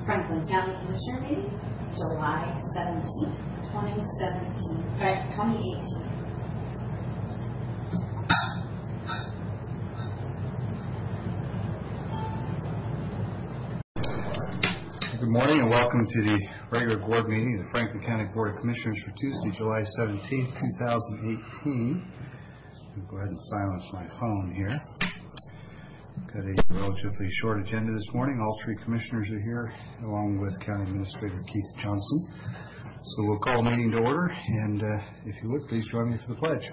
Franklin County Commissioner meeting, July 17th, 2018. Good morning and welcome to the regular board meeting of the Franklin County Board of Commissioners for Tuesday, July 17th, 2018. I'll go ahead and silence my phone here. Got a relatively short agenda this morning. All three commissioners are here, along with County Administrator Keith Johnson. So we'll call the meeting to order, and if you would, please join me for the pledge.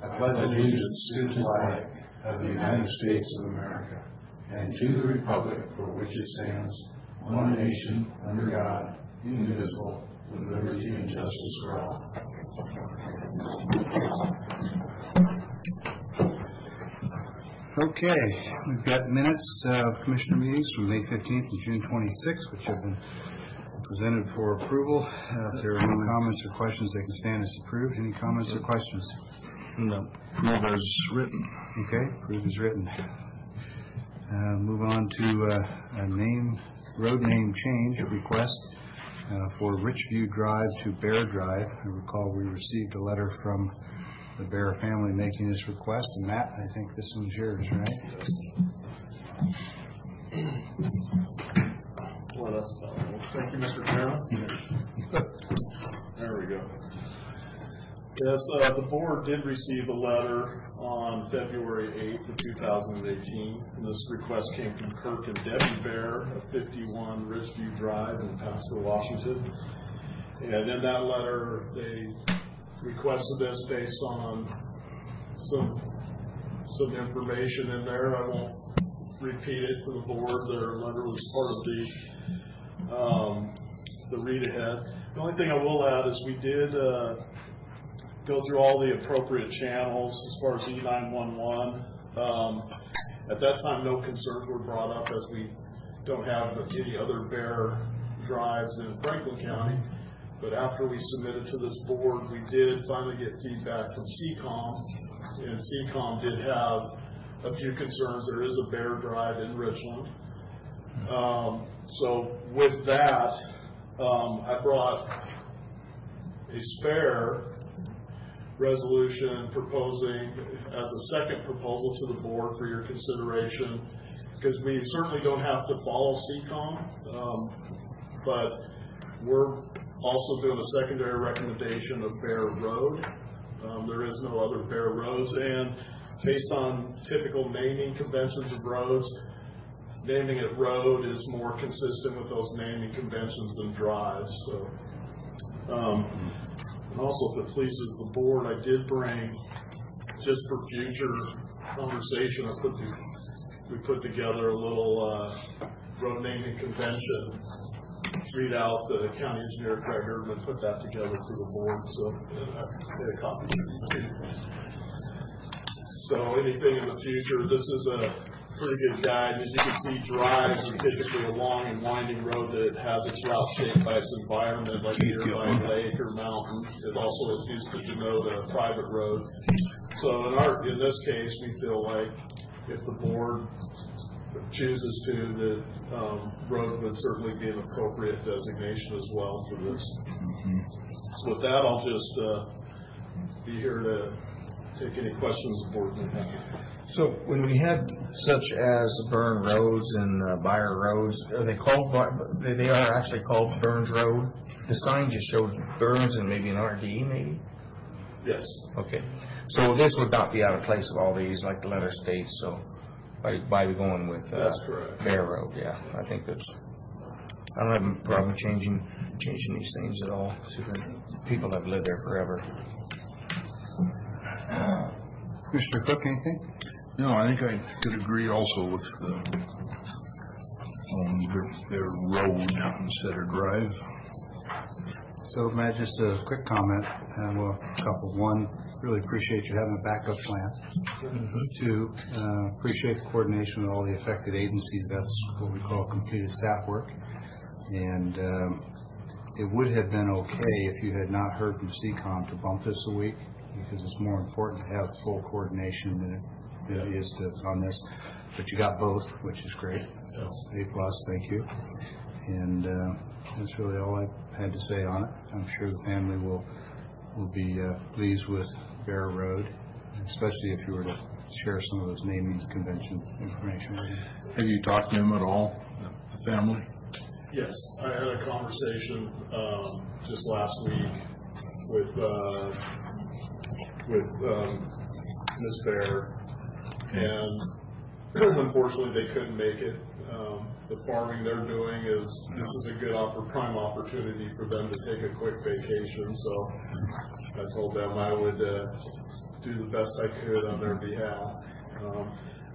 I pledge allegiance to the flag of the United States of America and to the republic for which it stands, one nation, under God, indivisible, with liberty and justice for all. Okay, we've got minutes of commissioner meetings from May 15th and June 26th, which have been presented for approval. If there are no comments or questions, they can stand as approved. Any comments or questions? No. Approve as written. Okay, approved as written. Move on to a road name change request for Richview Drive to Bear Drive. I recall we received a letter from the Bear family making this request, and Matt, I think this one's yours, right? Let us go. Thank you, Mr. Chairman. There we go. Yes, the board did receive a letter on February 8th of 2018, and this request came from Kirk and Debbie Bear of 51 Richview Drive in Pasco, Washington. And in that letter, they requested this based on some information in there. I won't repeat it for the board. Their letter was part of the read ahead. The only thing I will add is we did go through all the appropriate channels as far as E911. At that time, no concerns were brought up as we don't have any other Bear drives in Franklin County. But after we submitted to this board, we did finally get feedback from CCOM, and CCOM did have a few concerns. There is a Bear drive in Richland. So with that, I brought a spare resolution proposing as a second proposal to the board for your consideration, because we certainly don't have to follow CCOM, but we're also doing a secondary recommendation of Bear Road. There is no other Bear roads, and based on typical naming conventions of roads, naming it road is more consistent with those naming conventions than drives. So, and also, if it pleases the board, I did bring, just for future conversation, we put together a little road naming convention, read out the county engineer record, and put that together for the board. So I made a copy. So anything in the future, this is a pretty good guide. As you can see, drives are typically a long and winding road that has its route shaped by its environment, like a nearby lake or mountain. It also is used to denote a private road. So in this case, we feel like if the board chooses to, the road would certainly be an appropriate designation as well for this. So with that, I'll just be here to take any questions the board may have. So when we had such as Burn Roads and Byre Roads, are they called? They are actually called Burns Road. The sign just shows Burns and maybe an RD, maybe. Yes. Okay. So this would not be out of place with all these, like the letter states. So by going with that's correct. Bear Road, yeah, I think that's. I don't have a problem changing these things at all. People have lived there forever. Commissioner Cook, anything? No, I think I could agree also with their road instead of drive. So, Matt, just a quick comment. Well, a couple. One, really appreciate you having a backup plan. Two, appreciate the coordination with all the affected agencies. That's what we call completed staff work. And it would have been okay if you had not heard from CCOM to bump this a week, because it's more important to have full coordination than it is on this. but you got both, which is great. So A+, thank you. And that's really all I had to say on it. I'm sure the family will be pleased with Bear Road, especially if you were to share some of those naming convention information with them. Have you talked to them at all, the family? Yes, I had a conversation just last week with Ms. Bear, and unfortunately they couldn't make it. The farming they're doing this is a good prime opportunity for them to take a quick vacation, so I told them I would do the best I could on their behalf.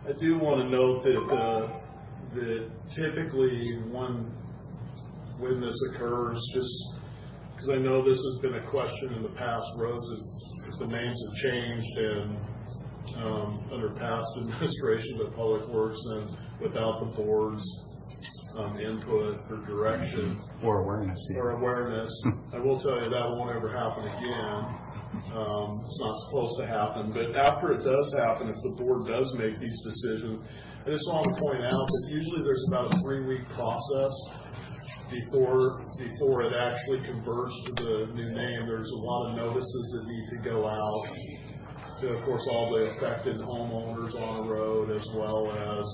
I do want to note that typically when this occurs, just because I know this has been a question in the past, roads, if the names have changed and under past administration of Public Works and without the board's input or direction Or awareness. I will tell you that won't ever happen again. It's not supposed to happen, but after it does happen, if the board does make these decisions, I just want to point out that usually there's about a 3-week process before it actually converts to the new name. There's a lot of notices that need to go out to, of course, all the affected homeowners on the road, as well as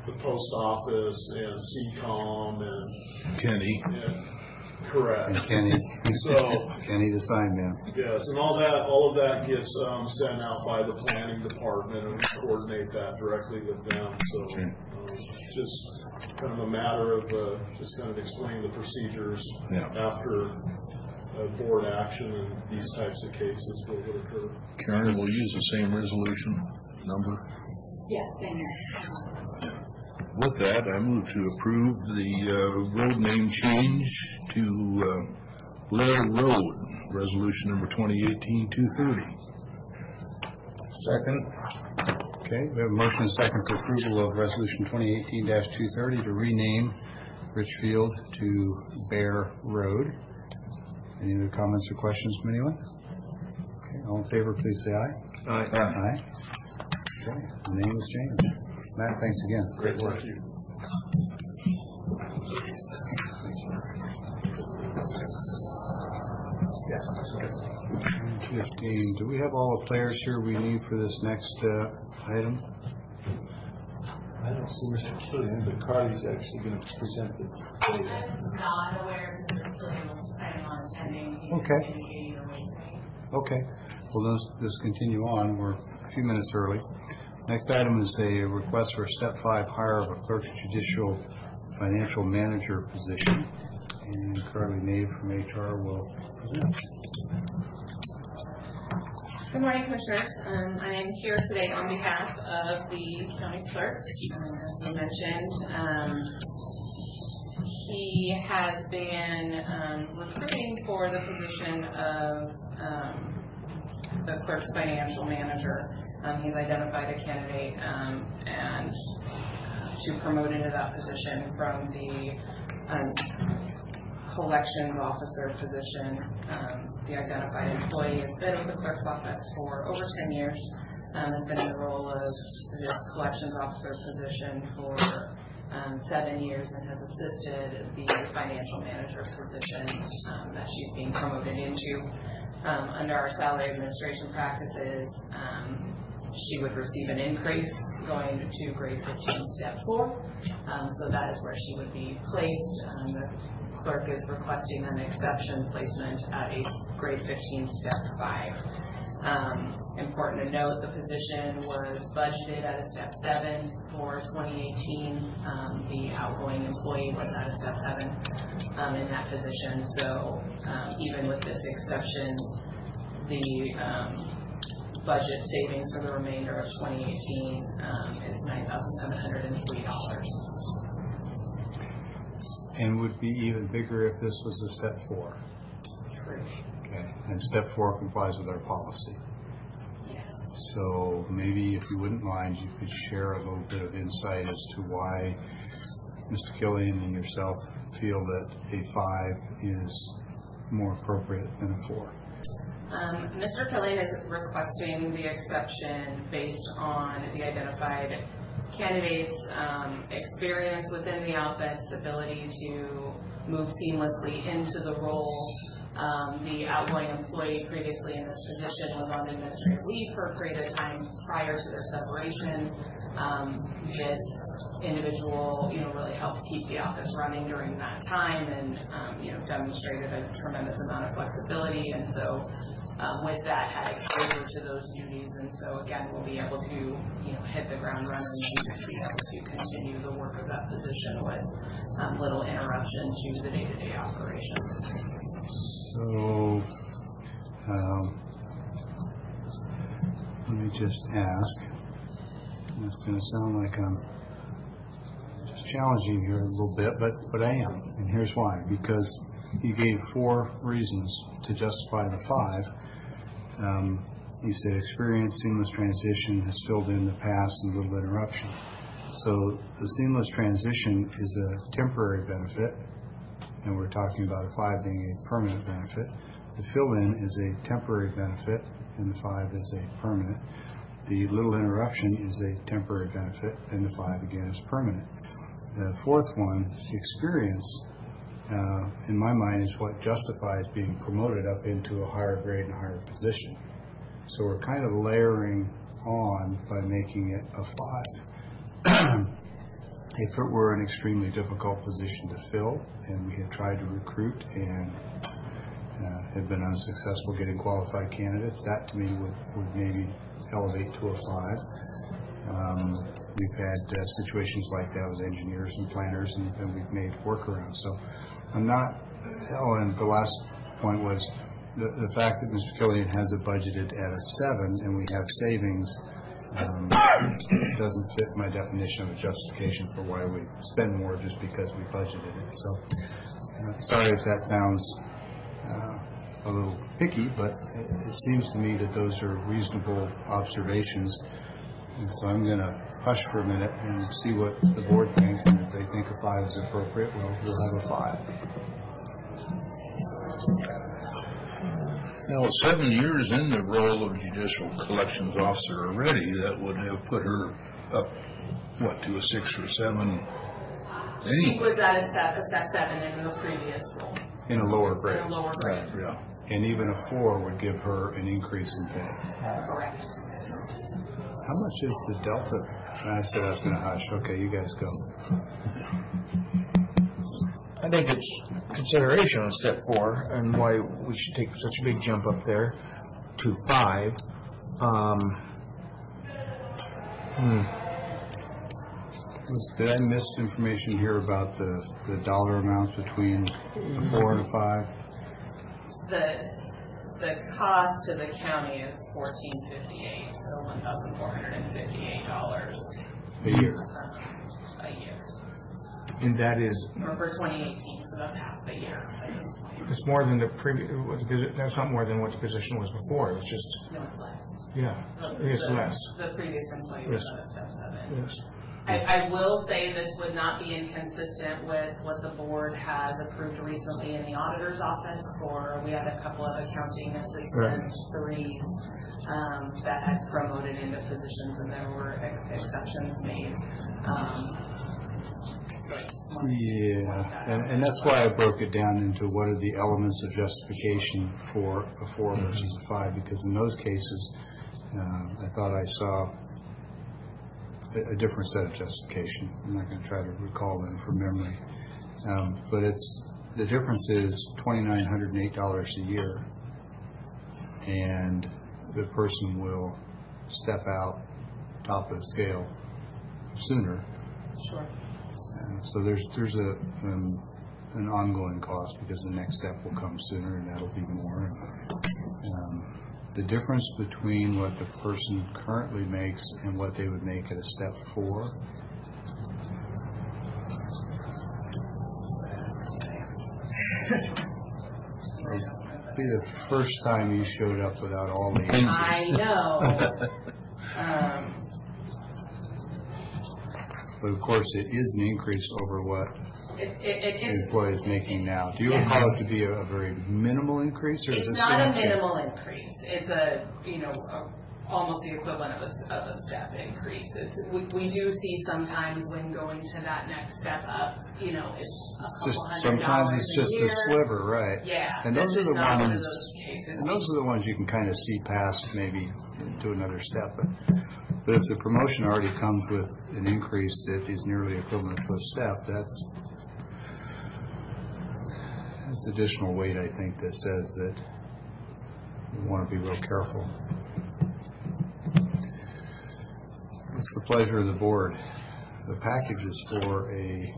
the post office and CCOM and Kenny. Correct. And Kenny. So Kenny the sign man. yes, and all of that gets sent out by the planning department, and we coordinate that directly with them. So just kind of a matter of just kind of explaining the procedures after board action and these types of cases will occur. Karen, will use the same resolution number. Yes, same here. With that, I move to approve the road name change to Blair Road, resolution number 2018-230. Second. Okay, we have a motion and second for approval of resolution 2018-230 to rename Richfield to Bear Road. Any other comments or questions from anyone? Okay, all in favor, please say aye. Aye. Aye. Okay, the name is changed. Matt, thanks again. Great work. 15. Do we have all the players here we need for this next item? I don't see Mr. Killian, but Carly's actually going to present the data. I'm not aware if Mr. Killian was planning on attending. He's Okay. indicating or waiting. Okay. Well, let's continue on. We're a few minutes early. Next item is a request for a step 5 hire of a clerk's judicial financial manager position. And Carly Nave from HR will present. Good morning, Commissioners. I am here today on behalf of the county clerk. As you mentioned, he has been recruiting for the position of the clerk's financial manager. He's identified a candidate and to promote into that position from the collections officer position. The identified employee has been with the clerk's office for over 10 years, has been in the role of this collections officer position for 7 years, and has assisted the financial manager position that she's being promoted into. Under our salary administration practices, she would receive an increase going to grade 15 step 4, so that is where she would be placed. The clerk is requesting an exception placement at a grade 15 step 5. Important to note, the position was budgeted at a step 7 for 2018. The outgoing employee was at a step 7 in that position, so even with this exception, the budget savings for the remainder of 2018 is $9,703. And would be even bigger if this was a step 4. True. Okay. And step 4 complies with our policy. Yes. So maybe if you wouldn't mind, you could share a little bit of insight as to why Mr. Killian and yourself feel that a 5 is more appropriate than a 4. Mr. Killian is requesting the exception based on the identified candidate's experience within the office, ability to move seamlessly into the role. The outgoing employee previously in this position was on administrative leave for a period of time prior to their separation. This individual, really helped keep the office running during that time and, demonstrated a tremendous amount of flexibility. And so with that, had exposure to those duties. And so again, we'll be able to, hit the ground running and be able to continue the work of that position with little interruption to the day-to-day operation. So, let me just ask, and it's going to sound like I'm just challenging you a little bit, but I am, and here's why. Because you gave 4 reasons to justify the 5. You said experience, seamless transition, has filled in the past, and little interruption. So the seamless transition is a temporary benefit, and we're talking about a 5 being a permanent benefit. The fill-in is a temporary benefit, and the 5 is a permanent. The little interruption is a temporary benefit, and the 5 again is permanent. The 4th one, experience, in my mind, is what justifies being promoted up into a higher grade and higher position. So we're kind of layering on by making it a 5. If it were an extremely difficult position to fill, and we had tried to recruit and had been unsuccessful getting qualified candidates, that to me would maybe elevate to a 5. We've had situations like that with engineers and planners, and we've made workarounds. So I'm not, and the last point was the fact that Mr. Killian has it budgeted at a 7 and we have savings doesn't fit my definition of a justification for why we spend more just because we budgeted it. So sorry if that sounds a little picky, but it seems to me that those are reasonable observations. And so I'm going to hush for a minute and see what the board thinks, and if they think a 5 is appropriate, we'll have a 5. Now, 7 years in the role of judicial collections officer already, that would have put her up, to a 6 or 7? She was at a step 7 in her previous role. In a lower grade. In a lower grade. Yeah. And even a 4 would give her an increase in pay. Correct. How much is the delta? I said I was going to hush. Okay, you guys go. I think it's consideration on step 4 and why we should take such a big jump up there to 5. Did I miss information here about the dollar amounts between a 4 and a 5? The cost to the county is $1,458, so $1,458 A year. a year. And that is, Or for 2018, so that's half the year at this point. it's more than the previous, that's not more than what the position was before, it's just, No, it's less. yeah, it's less. The previous employee was at a step 7. Yes. I will say this would not be inconsistent with what the board has approved recently in the auditor's office for, we had a couple of accounting assistants, 3 that had promoted into positions, and there were exceptions made. Yeah, and that's why I broke it down into what are the elements of justification for a 4 versus a 5, because in those cases, I thought I saw a different set of justification. I'm not going to try to recall them from memory. But the difference is $2,908 a year, and the person will step out top of the scale sooner. Sure. So there's an ongoing cost because the next step will come sooner, and that'll be more. The difference between what the person currently makes and what they would make at a step 4 it'd be the first time you showed up without all the answers. I know. But of course, it is an increase over what It the is. employee is making now. Do you recall it to be a very minimal increase, or is It's it not a significant? minimal increase. It's a almost the equivalent of a step increase. We do see sometimes when going to that next step up, you know, it's a couple $100 sometimes it's just a year. a sliver, right? Yeah, And those this are is the not one of ones. those cases. And those are the ones you can kind of see past, maybe to another step. But if the promotion already comes with an increase that is nearly equivalent to a step, that's additional weight, I think, that says that we want to be real careful. It's the pleasure of the board. The package is for a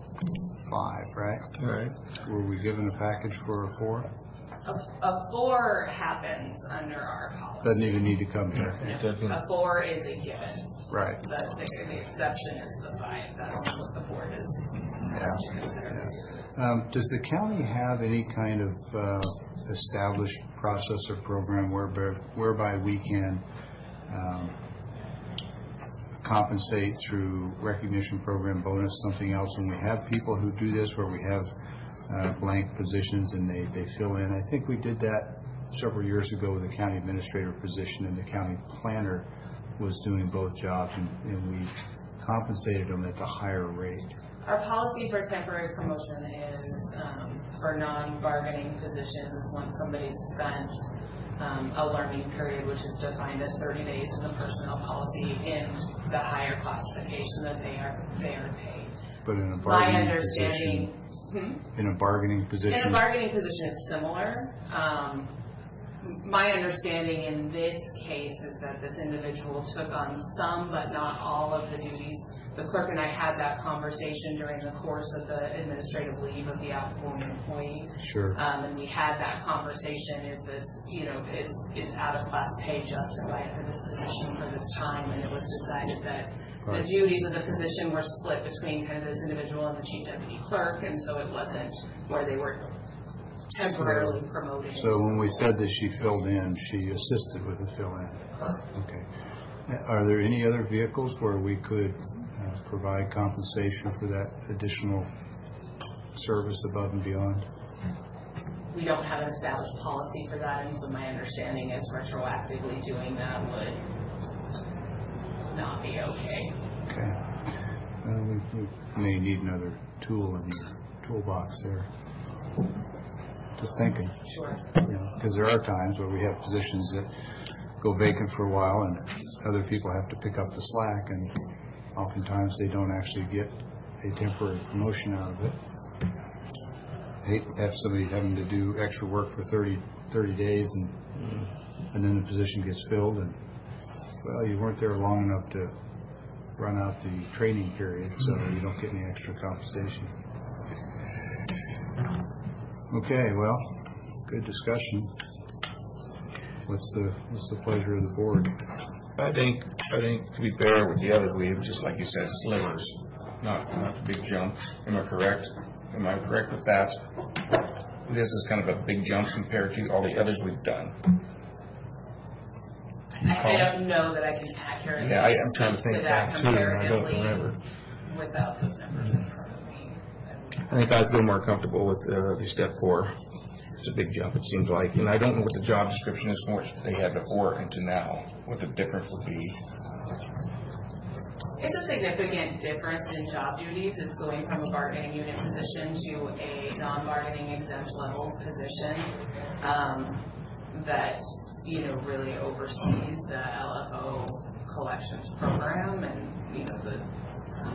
5, right? Right. Were we given a package for a 4? A 4 happens under our policy. Doesn't even need to come here. A 4 is a given. Right. The exception is the 5. That's what the board has to consider. Does the county have any kind of established process or program whereby we can compensate through recognition program, bonus, something else, when we have people who do this, where we have blank positions and they fill in? I think we did that several years ago with the county administrator position, and the county planner was doing both jobs, and we compensated them at the higher rate. Our policy for temporary promotion is for non-bargaining positions once somebody's spent a learning period, which is defined as 30 days in the personnel policy, in the higher classification that they are paid. But in a My bargaining understanding, position, in a bargaining position, in a bargaining position, it's similar. My understanding in this case is that this individual took on some but not all of the duties. The clerk and I had that conversation during the course of the administrative leave of the outgoing employee. Sure. And we had that conversation, is this, you know, is out-of-class pay justified for this position for this time? And it was decided that the duties of the position were split between kind of this individual and the chief deputy clerk, and so it wasn't where they were temporarily promoted. So when we said that she filled in, she assisted with the fill-in. Okay. Are there any other vehicles where we could provide compensation for that additional service above and beyond? We don't have an established policy for that, and so my understanding is retroactively doing that would not be okay. Okay. We may need another tool in your toolbox there. Just thinking. Sure. Because there are times where we have positions that go vacant for a while and other people have to pick up the slack, and oftentimes they don't actually get a temporary promotion out of it. I hate to have somebody having to do extra work for 30 days and then the position gets filled, and well, you weren't there long enough to run out the training period, so you don't get any extra compensation. Okay, well, good discussion. What's the pleasure of the board? I think to be fair with the others, we have, just like you said, slivers, not a big jump. Am I correct? Am I correct with that? This is kind of a big jump compared to all the others we've done. I don't know that I can accurately Yeah, I'm trying to speak think that back too, and I don't comparatively remember. without those numbers in front of me. I think I feel more comfortable with the step 4. It's a big jump, it seems like, and I don't know what the job description is from what they had before and to now, what the difference would be. It's a significant difference in job duties. It's going from a bargaining unit position to a non-bargaining exempt level position that, you know, really oversees the LFO collections program and, you know, the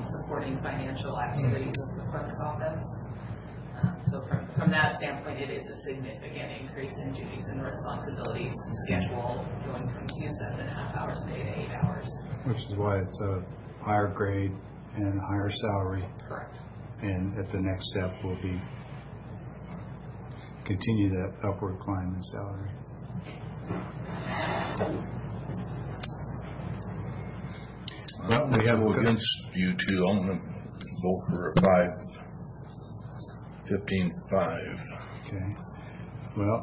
supporting financial activities of the clerk's office. So from that standpoint, it is a significant increase in duties and responsibilities schedule, going from 7.5 hours a day to 8 hours. Which is why it's a higher grade and a higher salary. Correct. And at the next step will be continue that upward climb in salary. Well, we have against you two. I'm going to vote for a 5, 15-5. Okay. Well,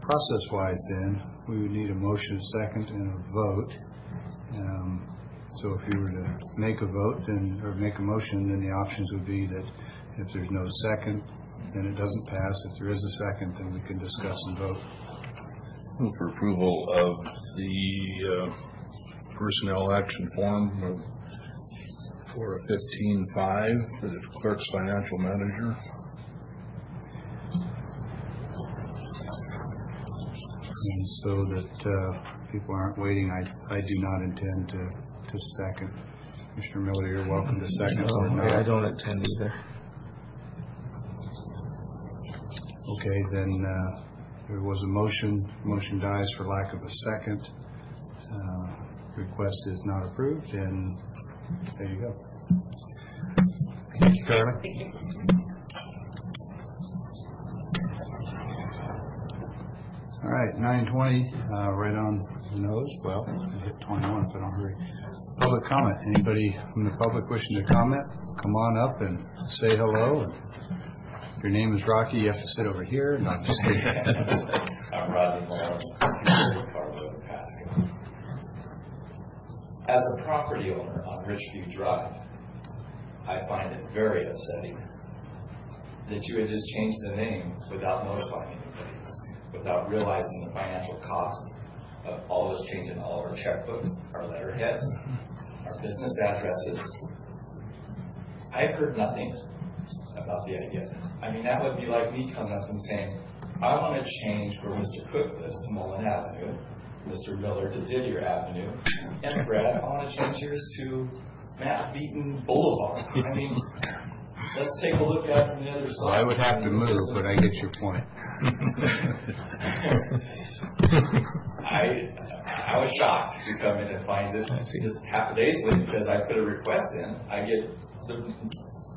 process-wise then, we would need a motion, a second, and a vote. So if you were to make a vote, then, or make a motion, then the options would be that if there's no second, then it doesn't pass. If there is a second, then we can discuss and vote. Move for approval of the personnel action form for a 15-5 for the clerk's financial manager. And so that people aren't waiting, I do not intend to second. Commissioner Miller, you're welcome to second or not. I don't intend either. Okay, then there was a motion. Motion dies for lack of a second. Request is not approved, and there you go. Thank you, Carla. Thank you. All right, 9:20, right on the nose. Well, I hit 21 if I don't hurry. Public comment. Anybody from the public wishing to comment, come on up and say hello. If your name is Rocky, you have to sit over here. No, I'm just kidding. I'm Rodney Malone, Carlo Pasco. As a property owner on Richview Drive, I find it very upsetting that you had just changed the name without notifying anybody, without realizing the financial cost of all of us changing all of our checkbooks, our letterheads, our business addresses. I've heard nothing about the idea. I mean, that would be like me coming up and saying, I want to change where Mr. Cook lives to Mullen Avenue, Mr. Miller to Didier Avenue, and Brad, I want to change yours to Matt Beaton Boulevard. I mean, let's take a look at it from the other side. Well, I would have to move, but I get your point. I was shocked to come in and find this just half a days late because I put a request in. I get the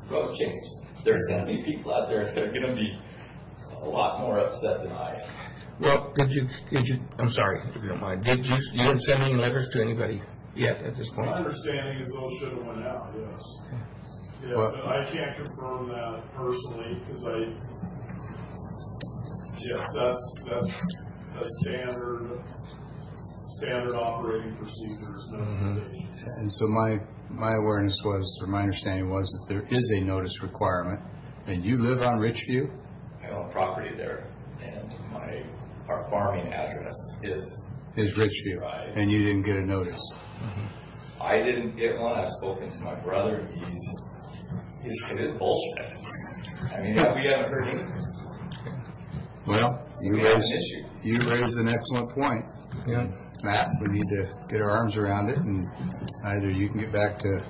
road changed. There's going to be people out there that are going to be a lot more upset than I am. Well, did you, I'm sorry, if you don't mind, you didn't send any letters to anybody yet at this point? My understanding is those should have went out, yes. Yeah, Well, but I can't confirm that personally, because that's standard operating procedures. And so my awareness was, or my understanding was that there is a notice requirement, and you live on Richview? I own property there, and our farming address is Richview, right. And you didn't get a notice. I didn't get one. I've spoken to my brother. It is bullshit. I mean, we haven't heard anything. Well, We have an issue. you raised an excellent point. Yeah. Matt, we need to get our arms around it, and either you can get back to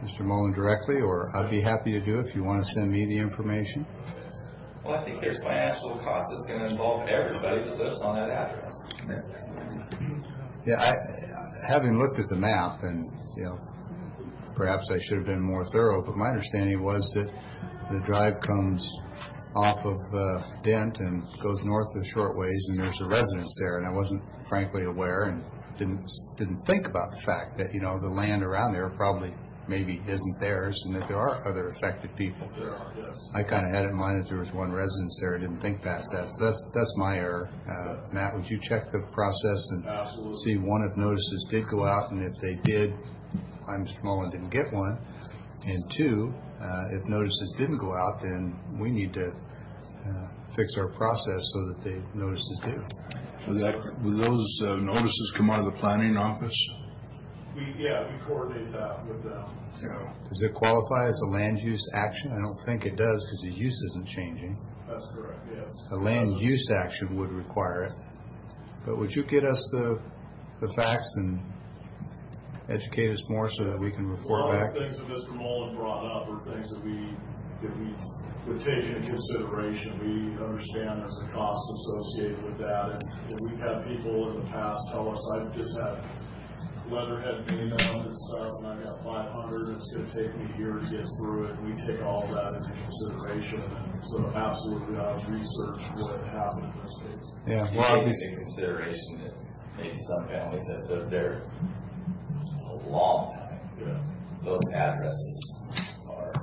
Mr. Mullen directly, or I'd be happy to do it if you want to send me the information. Well, I think there's financial cost that's going to involve everybody that lives on that address. Yeah, having looked at the map, and perhaps I should have been more thorough, but my understanding was that the drive comes off of Dent and goes north of Shortways, and there's a residence there, and I wasn't frankly aware and didn't think about the fact that the land around there probably maybe isn't theirs, and that there are other affected people. There are, yes. I kind of had it in mind that there was one residence there. I didn't think past that. So that's my error. Matt, would you check the process and Absolutely. see, one, if notices did go out, and if they did, why Mr. Mullen didn't get one, and two, if notices didn't go out, then we need to fix our process so that the notices do. Will those notices come out of the planning office? We coordinate that with them. Yeah. Does it qualify as a land use action? I don't think it does, because the use isn't changing. That's correct, yes. A land use action would require it. But would you get us the facts and educate us more so that we can report back? A lot of the things that Mr. Mullen brought up are things that we would take into consideration. We understand there's a cost associated with that, and we've had people in the past tell us, I've just had letterhead being done and stuff, and I've got 500, and it's going to take me a year to get through it. We take all of that into consideration, and so absolutely I've researched what happened in this case. Yeah, You well, take into consideration that maybe some families have lived there a long time. Yeah. Those addresses are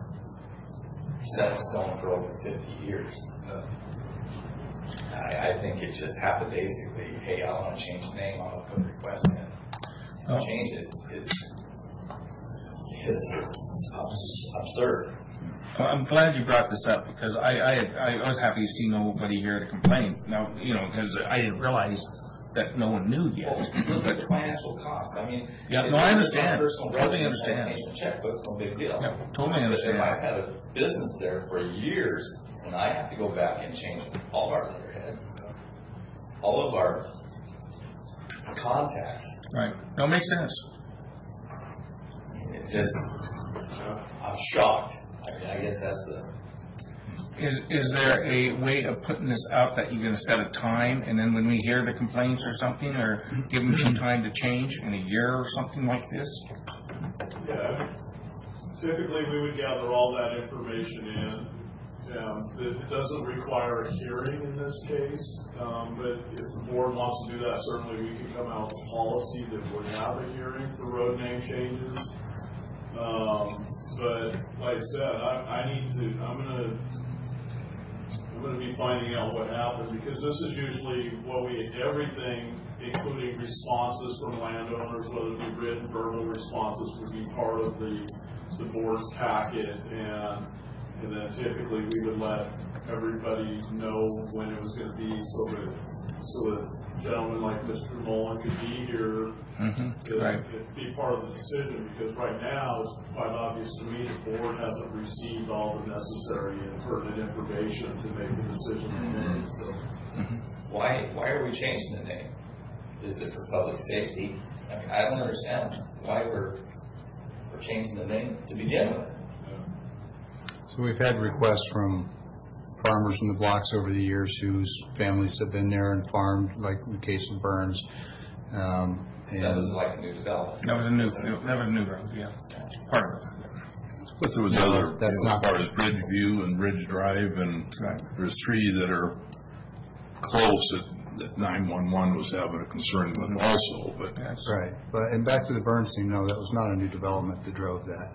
set in stone for over 50 years. I think it just happened basically, hey, I want to change the name, I want to put a request in. Change it is absurd. Well, I'm glad you brought this up, because I was happy to see nobody here to complain. Now, because I didn't realize that no one knew yet. Look at the financial cost, I mean. Yeah, if no, I it's my understand. personal Totally residence, I understand. pay a checkbook, no big deal. Yeah, totally But understand. if I've had a business there for years, and I have to go back and change all of our letterhead, all of our contacts, Right. No, it makes sense. it's just, I'm shocked. I mean, I guess that's the. Is there a way of putting this out that you're going to set a time, and then when we hear the complaints or something, or give them some time to change in a year or something like this? Yeah, typically we would gather all that information in. It doesn't require a hearing in this case, but if the board wants to do that, certainly we can come out with a policy that would have a hearing for road name changes. But like I said, I'm gonna be finding out what happened, because this is usually everything, including responses from landowners, whether it be written, verbal responses, would be part of the board's packet, and then typically we would let everybody know when it was gonna be, so that gentlemen like Mr. Mullen could be here, Right. to be part of the decision, because right now, it's quite obvious to me, the board hasn't received all the necessary and pertinent information to make the decision they made, so. Why are we changing the name? Is it for public safety? I mean, I don't understand why we're changing the name to begin with. So we've had requests from farmers in the blocks over the years whose families have been there and farmed, like in the case of Burns. That was like a new development. That was a new road, yeah. Part of it. But there was No, other, that's as not- far as Ridgeview and Ridge Drive, and Right. there's three that are close that 911 was having a concern with also, but That's Right, and back to the Burns thing, no, that was not a new development that drove that.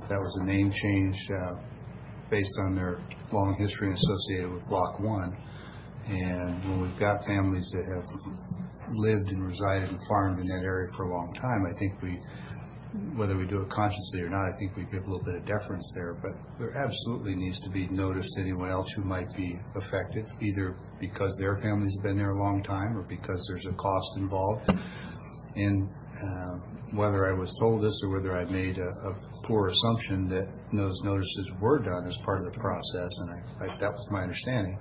That was a name change based on their long history associated with Block 1. And when we've got families that have lived and resided and farmed in that area for a long time, I think whether we do it consciously or not, I think we give a little bit of deference there. But there absolutely needs to be notice to anyone else who might be affected, either because their family's been there a long time or because there's a cost involved. And whether I was told this or whether I made a poor assumption that those notices were done as part of the process, and that was my understanding.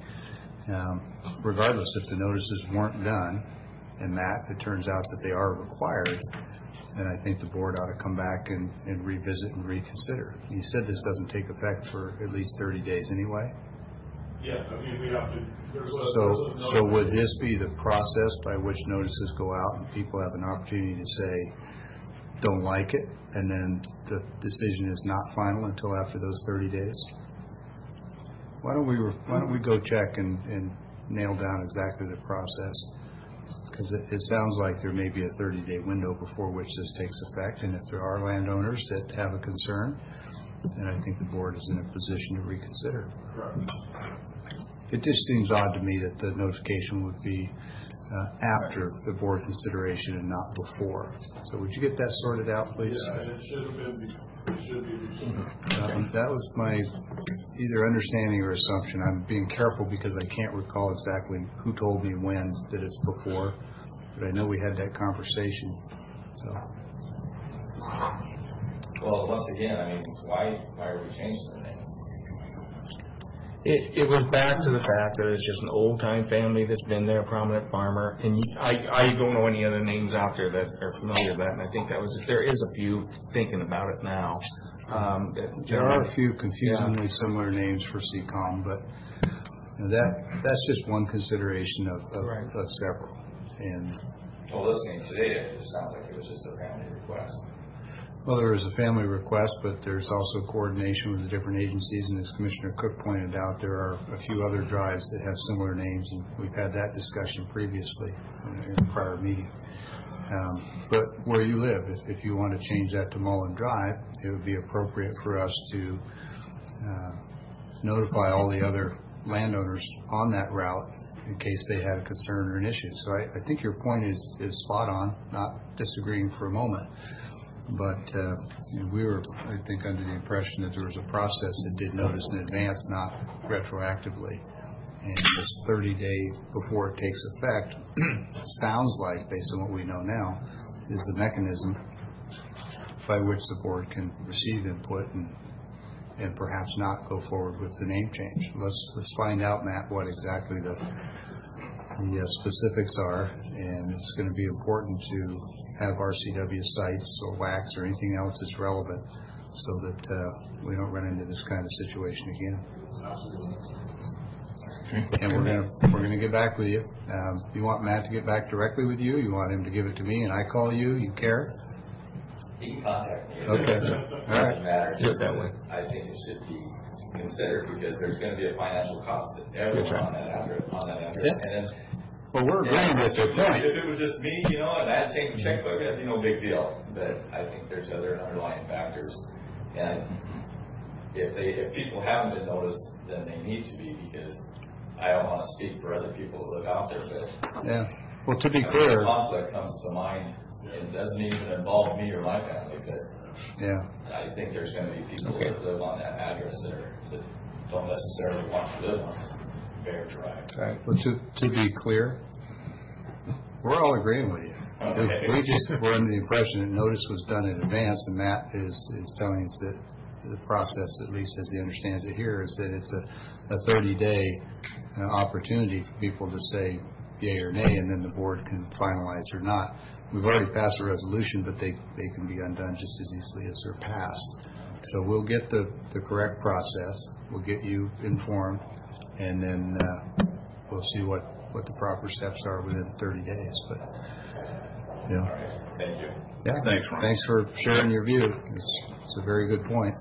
Regardless, if the notices weren't done, and it turns out that they are required, then I think the board ought to come back and revisit and reconsider. You said this doesn't take effect for at least 30 days anyway? Yeah, I mean, we have to, So would this be the process by which notices go out and people have an opportunity to say, don't like it, and then the decision is not final until after those 30 days? Why don't we go check and nail down exactly the process? Because it sounds like there may be a 30-day window before which this takes effect, and if there are landowners that have a concern, then I think the board is in a position to reconsider. correct. It just seems odd to me that the notification would be after the board consideration and not before. So would you get that sorted out, please? Yeah, and it should be before. That was my either understanding or assumption. I'm being careful because I can't recall exactly who told me when that it's before, but I know we had that conversation. So Well, once again, I mean, why are we changing the name? It went back to the fact that it's just an old-time family that's been there, a prominent farmer, and I don't know any other names out there that are familiar with that, and I think there is a few thinking about it now. there are a few confusingly similar names for CCOM, but that's just one consideration of several. And Well, listening today, it just sounds like it was just a family request. well, there is a family request, but there's also coordination with the different agencies, and as Commissioner Cook pointed out, there are a few other drives that have similar names, and we've had that discussion previously in a prior meeting. But where you live, if you want to change that to Mullen Drive, it would be appropriate for us to notify all the other landowners on that route in case they had a concern or an issue. So I think your point is spot on, not disagreeing for a moment. But we were, I think, under the impression that there was a process that did notice in advance, not retroactively. And this 30-day before it takes effect sounds like, based on what we know now, is the mechanism by which the board can receive input and perhaps not go forward with the name change. Let's find out, Matt, what exactly the specifics are, and it's going to be important to have RCW sites or WACs or anything else that's relevant so that we don't run into this kind of situation again. And we're gonna get back with you. You want Matt to get back directly with you? You want him to give it to me and I call you? You care? He can contact me. Okay. All right. It matters. Do it that way. I think it should be considered because there's going to be a financial cost to everyone on that address. Yeah. And then, Well, we're agreeing with your point. if it was just me, and I had to change the checkbook, that'd be no big deal. But I think there's other underlying factors. And if people haven't been noticed, then they need to be, because I don't want to speak for other people who live out there, but Yeah. Well, to be clear, conflict comes to mind. It doesn't even involve me or my family, but yeah. I think there's going to be people that live on that address that don't necessarily want to live on Bear Drive. Right. Well, to be clear, we're all agreeing with you. Okay. We're under the impression that notice was done in advance, and Matt is telling us that the process, at least as he understands it here, is that it's a 30-day opportunity for people to say yay or nay, and then the board can finalize or not. We've already passed a resolution, but they can be undone just as easily as they're passed. So we'll get the correct process. We'll get you informed, and then we'll see what the proper steps are within 30 days. But All right. Thank you. yeah, Thanks, Ron. Thanks for sharing your view. It's a very good point.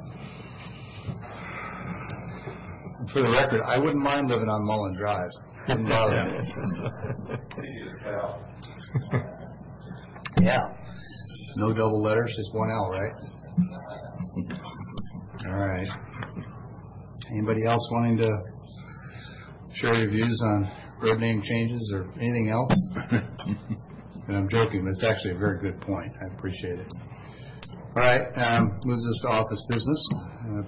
And for the record, I wouldn't mind living on Mullen Drive. Wouldn't bother me. Easy to cut out. Yeah. No double letters, just one L, right? All right. Anybody else wanting to share your views on road name changes or anything else? And I'm joking, but it's actually a very good point. I appreciate it. All right, moves us to office business,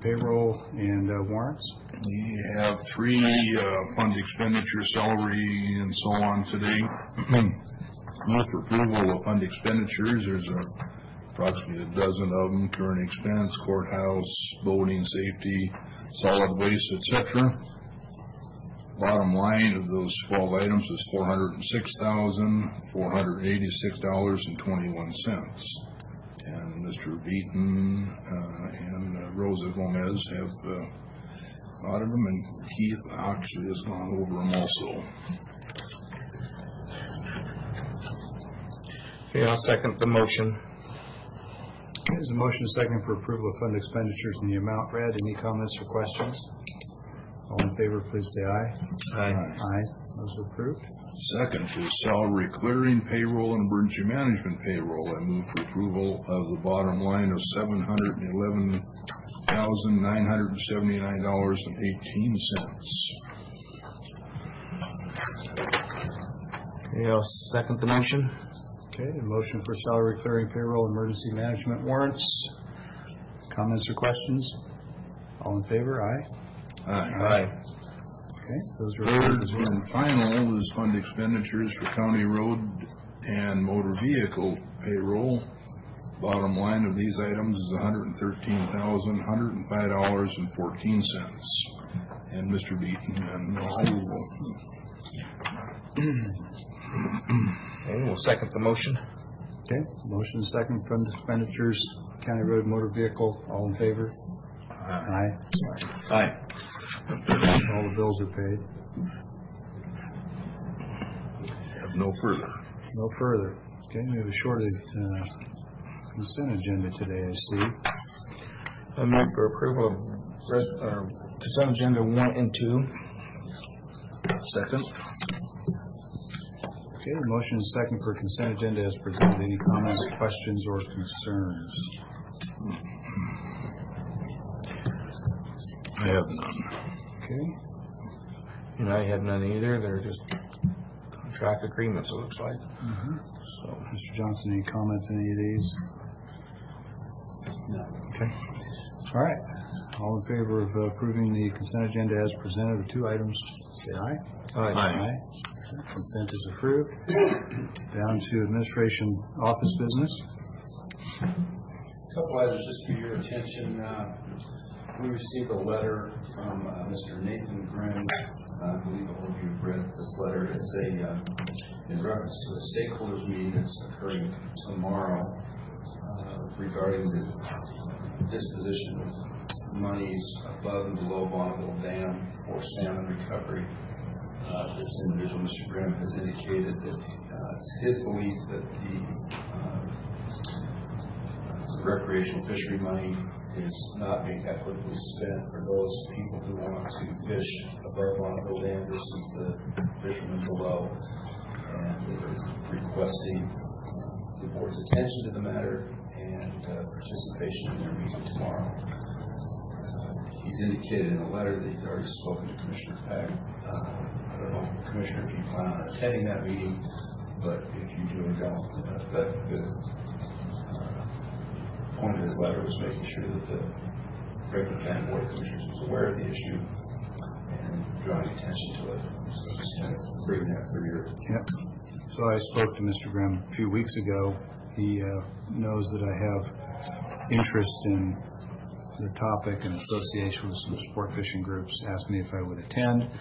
payroll and warrants. We have 3 fund expenditure, salary, and so on today. Move for approval of fund expenditures. There's approximately a dozen of them: current expense, courthouse, boating, safety, solid waste, etc. Bottom line of those 12 items is $406,486.21. And Mr. Beaton and Rosa Gomez have audited them, and Keith actually has gone over them also. Okay, I'll second the motion. There's a motion second for approval of fund expenditures in the amount read. Any comments or questions? All in favor, please say aye. Aye. Aye. Those are approved. Second is salary clearing, payroll, and emergency management payroll. I move for approval of the bottom line of $711,979.18. Okay, I'll second the motion. Okay, a motion for salary clearing, payroll, emergency management warrants. Comments or questions? All in favor? Aye. Aye. Okay, those are Third approved as well. and final is fund expenditures for county road and motor vehicle payroll. Bottom line of these items is $113,105.14. And Mr. Beaton and I will. Okay, we'll second the motion. Okay, motion second, fund expenditures, county road, motor vehicle. All in favor? Aye. Aye. All the bills are paid. Have no further. No further. Okay, we have a short consent agenda today, I see. I move for approval of consent agenda 1 and 2. Second. Okay, motion is second for consent agenda as presented. Any comments, questions, or concerns? I have none. Okay, And I have none either. They're just contract agreements, it looks like. So, Mr. Johnson, any comments on any of these? No. Okay. All right. All in favor of approving the consent agenda as presented with 2 items, say say aye. Aye. Consent is approved. Down to administration office business. A couple items just for your attention. We received a letter from Mr. Nathan Grimm. I believe all of you have read this letter. It's in reference to a stakeholders meeting that's occurring tomorrow regarding the disposition of monies above and below Bonneville Dam for salmon recovery. This individual, Mr. Grimm, has indicated that it's his belief that the recreational fishery money is not being equitably spent for those people who want to fish above Bonneville Dam versus the fishermen below. And they're requesting the board's attention to the matter and participation in their meeting tomorrow. He's indicated in a letter that he's already spoken to Commissioner Pack. I don't know, Commissioner, if you plan on attending that meeting, but if you do or don't, the point of his letter was making sure that the Franklin County Board of Commissioners was aware of the issue and drawing attention to it. So just kind of bring that for your... Yep. So I spoke to Mr. Grimm a few weeks ago. He knows that I have interest in the topic and association with some sport fishing groups. Asked me if I would attend.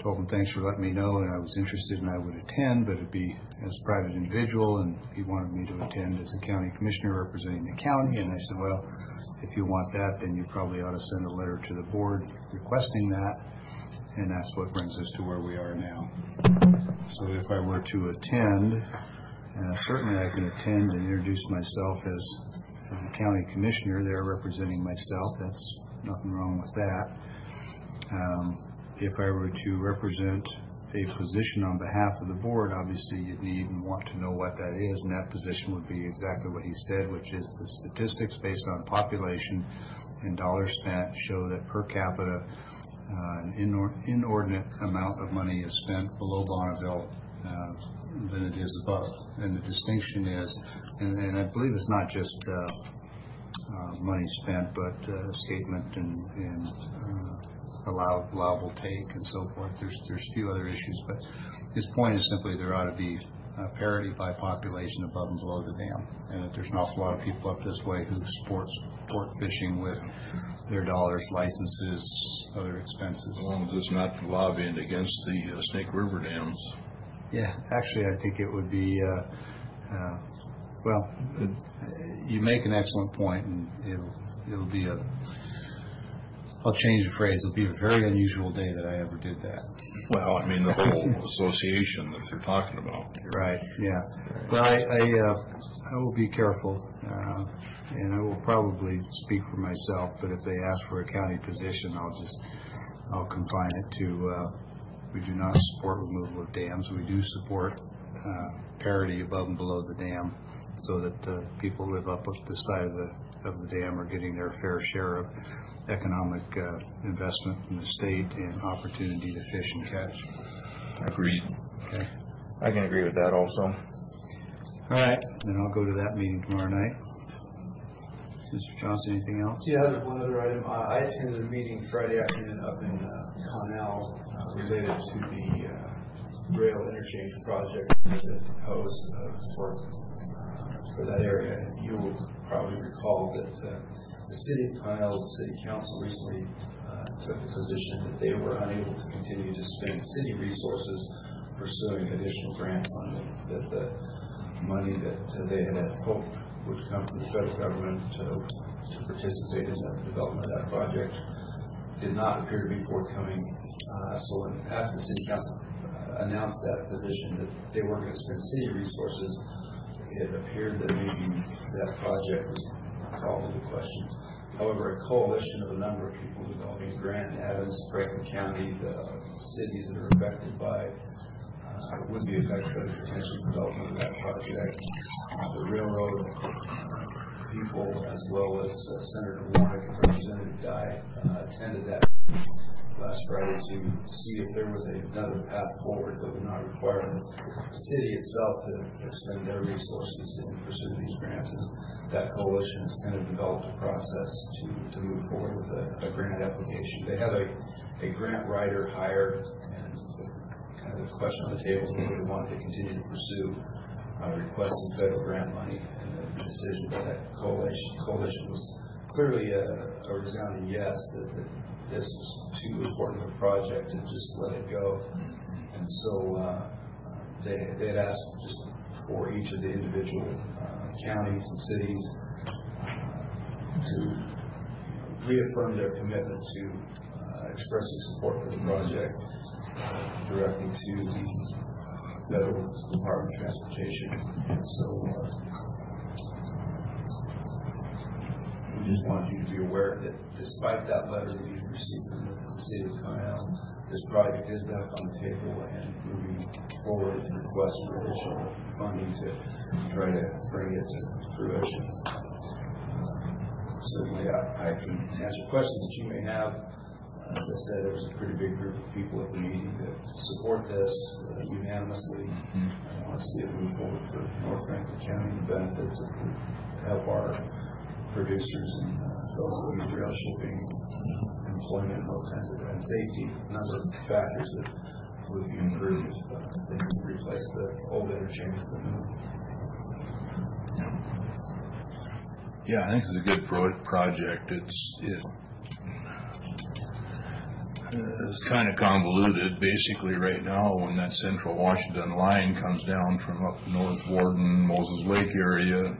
Told him thanks for letting me know and I was interested and I would attend, but it'd be as a private individual, and he wanted me to attend as a county commissioner representing the county. And I said, well, if you want that, then you probably ought to send a letter to the board requesting that. And that's what brings us to where we are now. So if I were to attend, certainly I can attend and introduce myself as a county commissioner there representing myself. That's nothing wrong with that. If I were to represent a position on behalf of the board, obviously you'd need and want to know what that is, and that position would be exactly what he said, which is the statistics based on population and dollars spent show that per capita an inordinate amount of money is spent below Bonneville than it is above. And the distinction is, and I believe it's not just money spent, but escapement and allowable take and so forth. There's a few other issues, but his point is simply there ought to be parity by population above and below the dam, and that there's an awful lot of people up this way who sport fishing with their dollars, licenses, other expenses. As long as it's not lobbying against the Snake River dams. Yeah, actually I think it would be, well, you make an excellent point, and it'll be I'll change the phrase, it'll be a very unusual day that I ever did that. Well, I mean, the whole association that they're talking about. Right, yeah. Well, I will be careful, and I will probably speak for myself, but if they ask for a county position, I'll confine it to, we do not support removal of dams. We do support parity above and below the dam so that people live up the side of the dam are getting their fair share of economic investment from the state and opportunity to fish and catch. Agreed. Okay. I can agree with that also. All right, then I'll go to that meeting tomorrow night. Mr. Johnson, anything else? Yeah, one other item. I attended a meeting Friday afternoon up in Connell related to the rail interchange project that proposed for that area. You will probably recall that the City of Connell City Council recently took the position that they were unable to continue to spend city resources pursuing additional grants on it, that the money that they had hoped would come from the federal government to participate in the development of that project did not appear to be forthcoming. So after the City Council announced that position that they weren't going to spend city resources, it appeared that maybe that project was called into question. However, a coalition of a number of people involving Grant, Adams, Franklin County, the cities that are affected by would be affected by the potential development of that project. The railroad people, as well as Senator Warnick and Representative Dye, attended that last Friday to see if there was another path forward that would not require the city itself to expend their resources in pursuit of these grants. And that coalition has kind of developed a process to move forward with a grant application. They have a a grant writer hired, and kind of the question on the table is whether they wanted to continue to pursue requesting federal grant money, and the decision by that coalition was clearly a resounding yes, that this was too important of a project to just let it go. And so they had asked just for each of the individual counties and cities to reaffirm their commitment to expressing support for the project, directly to the Federal Department of Transportation. And so we just wanted you to be aware that despite that letter that you've received from the City of Conneaut, this project is back on the table and moving forward with requests for additional funding to try to bring it to fruition. Certainly, I can answer questions that you may have. As I said, there was a pretty big group of people at the meeting that support this unanimously. I want to see it move forward for North Franklin County and the benefits that would help our producers and those that do rail shipping, employment, and those kinds of, and safety, a number of factors that would be improved if they could replace the old interchange with the new. Yeah, I think it's a good project. It's kind of convoluted. Basically, right now, when that Central Washington line comes down from up North Warden, Moses Lake area,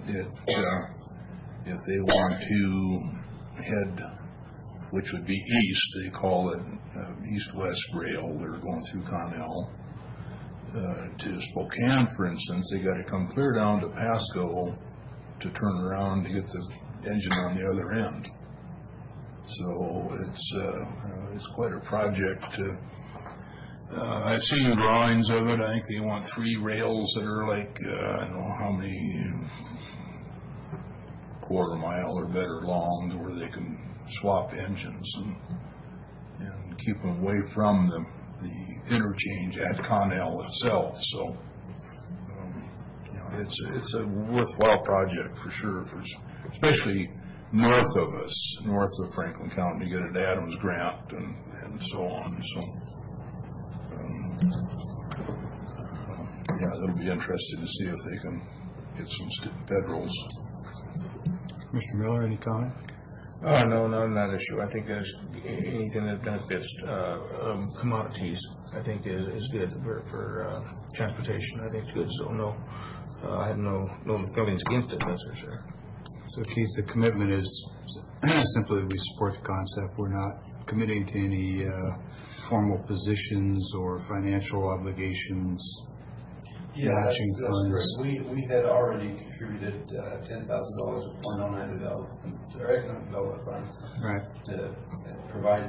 if they want to head, which would be east, they call it east-west rail. They're going through Connell to Spokane, for instance. They got to come clear down to Pasco to turn around to get the engine on the other end. So it's quite a project. I've seen drawings of it. I think they want 3 rails that are like I don't know how many, quarter mile or better long, where they can swap engines and keep them away from the interchange at Connell itself. So it's a worthwhile project for sure, especially north of us, north of Franklin County, to get an Adams grant and so on. So yeah, it'll be interesting to see if they can get some federals. Mr. Miller, any comment? No, not on that issue. I think there's anything that benefits commodities, I think is good for transportation. I think it's good. So no, I have no feelings against it, that's for sure. So Keith, the commitment is simply we support the concept. We're not committing to any formal positions or financial obligations. Yeah, that's correct. We had already contributed $10,000 of 0.09 economic development funds to provide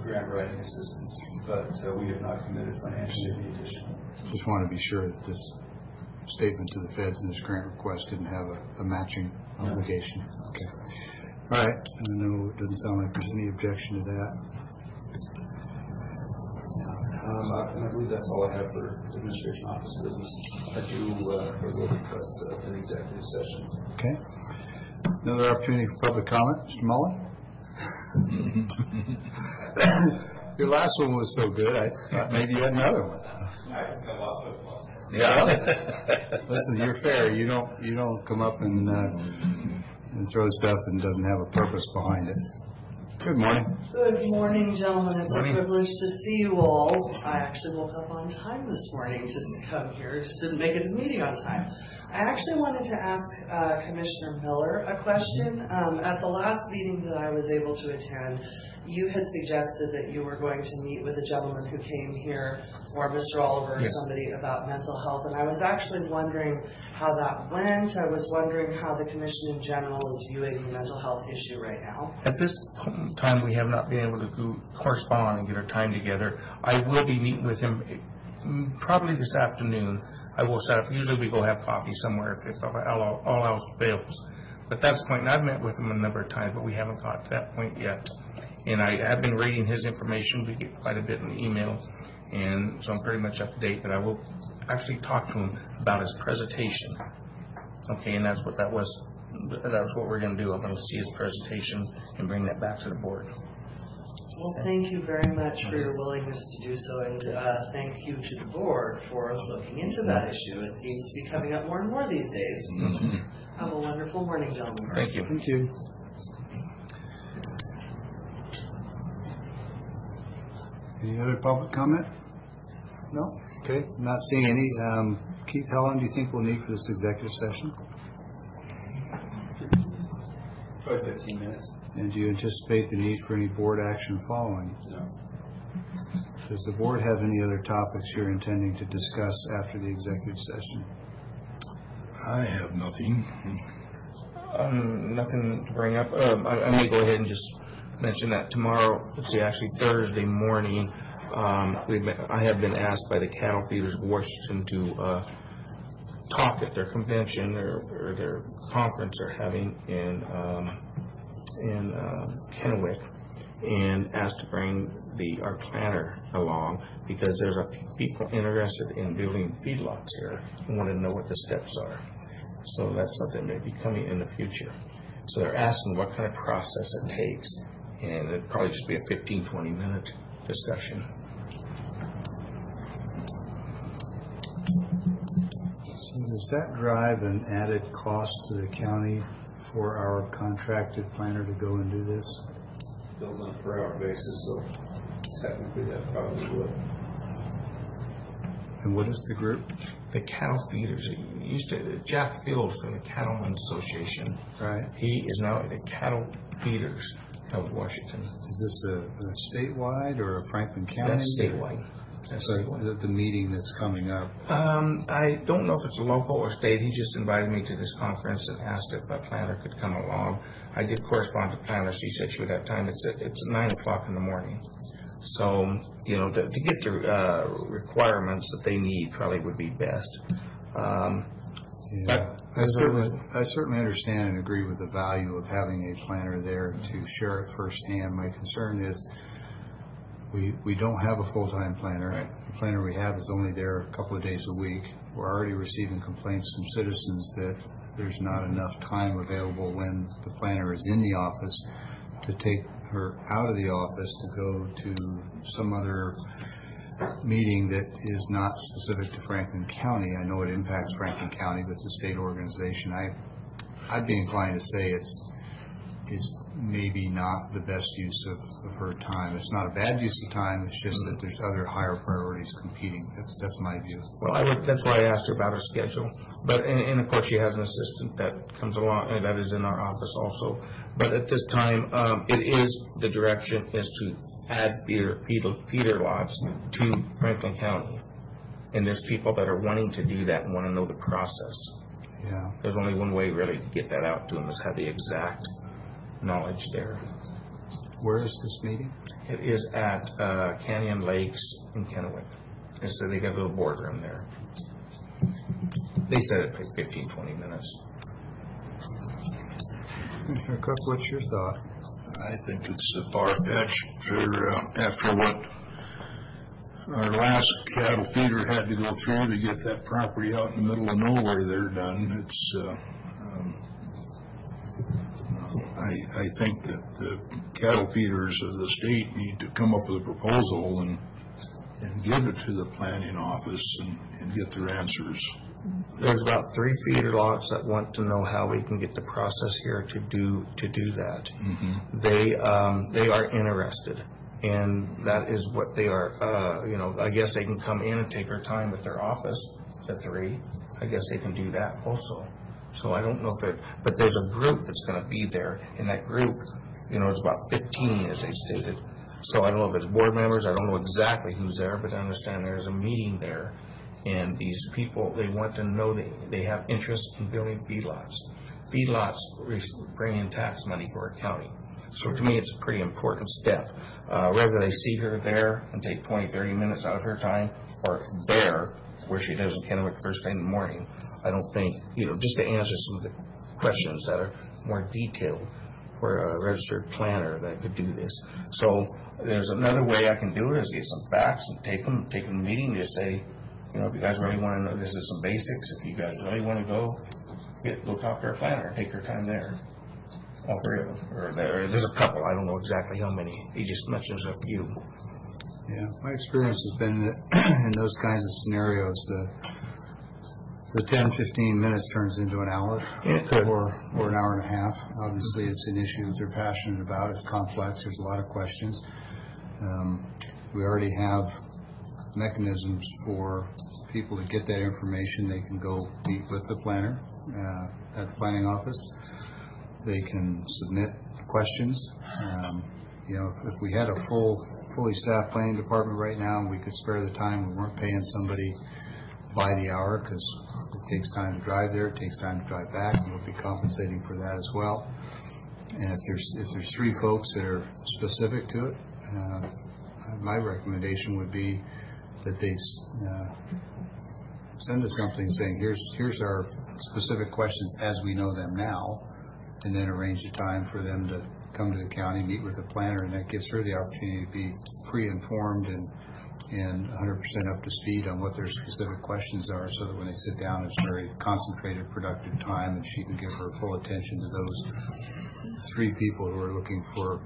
grant writing assistance, but we have not committed financially any additional. Just want to be sure that this statement to the feds in this grant request didn't have a matching obligation. Okay. All right. I know it doesn't sound like there's any objection to that. I believe that's all I have for administration office business. I do will request an executive session. Okay. Another opportunity for public comment. Mr. Mullen? Your last one was so good, I thought maybe you had another one. I can come up with one. Yeah. Listen, you're fair. You don't come up and throw stuff and doesn't have a purpose behind it. Good morning. Good morning, gentlemen. It's a privilege to see you all. I actually woke up on time this morning to come here. Just didn't make it to the meeting on time. I actually wanted to ask Commissioner Miller a question. At the last meeting that I was able to attend, you had suggested that you were going to meet with a gentleman who came here, or Mr. Oliver, or somebody, about mental health. And I was actually wondering how that went. I was wondering how the Commission in general is viewing the mental health issue right now. At this time, we have not been able to correspond and get our time together. I will be meeting with him probably this afternoon. I will set up, usually we go have coffee somewhere if all else fails. But that's the point, and I've met with him a number of times, but we haven't got to that point yet. And I have been reading his information. We get quite a bit in the email, and so I'm pretty much up to date. But I will actually talk to him about his presentation. Okay, and that's what that was. That was what we're going to do. I'm going to see his presentation and bring that back to the board. Well, thank you very much for your willingness to do so, and thank you to the board for looking into that issue. It seems to be coming up more and more these days. Have a wonderful morning, gentlemen. Thank you. Thank you. Any other public comment? No? Okay, not seeing any. Keith, how long do you think we'll need for this executive session? Probably 15 minutes. And do you anticipate the need for any board action following? No. Does the board have any other topics you're intending to discuss after the executive session? I have nothing. Nothing to bring up. I may go ahead and just mention that tomorrow, let's see, actually Thursday morning, I have been asked by the cattle feeders of Washington to talk at their convention or their conference they're having in Kennewick, and asked to bring our planner along because there's a few people interested in building feedlots here and want to know what the steps are. So that's something that may be coming in the future. So they're asking what kind of process it takes, and it'd probably just be a 15-20 minute discussion. So does that drive an added cost to the county for our contracted planner to go and do this? Billed on a per hour basis, so technically that probably would. And what is the group? The cattle feeders, Jack Fields from the Cattlemen's Association. Right. He is now the cattle feeders of Washington. Is this a statewide or a Franklin County? That's statewide. That's So statewide. the meeting that's coming up. I don't know if it's local or state. He just invited me to this conference and asked if a planner could come along. I did correspond to planner. She said she would have time. It's 9 o'clock in the morning. So, you know, to get the requirements that they need probably would be best. Yeah. I certainly understand and agree with the value of having a planner there to share it firsthand. My concern is we don't have a full-time planner. Right. The planner we have is only there a couple of days a week. We're already receiving complaints from citizens that there's not enough time available when the planner is in the office to take her out of the office to go to some other meeting that is not specific to Franklin County. I know it impacts Franklin County, but it's a state organization. I'd be inclined to say it's maybe not the best use of her time. It's not a bad use of time. It's just that there's other higher priorities competing. That's my view. Well, that's why I asked her about her schedule. But and of course she has an assistant that comes along and that is in our office also. But at this time, the direction is to add feeder lots to Franklin County. And there's people that are wanting to do that and want to know the process. Yeah. There's only one way really to get that out to them is have the exact knowledge there. Where is this meeting? It is at Canyon Lakes in Kennewick. And so they got a little boardroom there. They said it'd take 15-20 minutes. Commissioner Cook, what's your thought? I think it's a far-fetched after what our last cattle feeder had to go through to get that property out in the middle of nowhere there done. It's I think that the cattle feeders of the state need to come up with a proposal and give it to the planning office and get their answers. There's about 3 feeder lots that want to know how we can get the process here to do that. Mm-hmm. They are interested, and that is what they are. I guess they can come in and take their time at their office at 3. I guess they can do that also. So I don't know but there's a group that's going to be there, and that group, it's about 15 as they stated. So I don't know if it's board members. I don't know exactly who's there, but I understand there's a meeting there. And these people, they want to know they have interest in building feedlots. Feedlots bring in tax money for our county. So to me, it's a pretty important step. Whether they see her there and take 20-30 minutes out of her time, or there, where she lives in Kennewick first thing in the morning, I don't think, just to answer some of the questions that are more detailed for a registered planner that could do this. So there's another way I can do it is get some facts and take them to the meeting to say, if you guys really want to know, this is some basics. If you guys really want to go talk to our planner, take your time there. All three of them, or there's a couple, I don't know exactly how many, he just mentions a few. Yeah, my experience has been that in those kinds of scenarios, the 10, 15 minutes turns into an hour or an hour and a half. Obviously, it's an issue that they're passionate about. It's complex. There's a lot of questions. We already have mechanisms for people to get that information. They can go meet with the planner at the planning office. They can submit questions. If we had a fully staffed planning department right now and we could spare the time, we weren't paying somebody by the hour because it takes time to drive there, it takes time to drive back, and we'll be compensating for that as well. And if there's three folks that are specific to it, my recommendation would be that they send us something saying, here's our specific questions as we know them now, and then arrange a time for them to come to the county, meet with the planner, and that gives her the opportunity to be pre-informed and 100% up to speed on what their specific questions are, so that when they sit down, it's very concentrated, productive time, and she can give her full attention to those three people who are looking for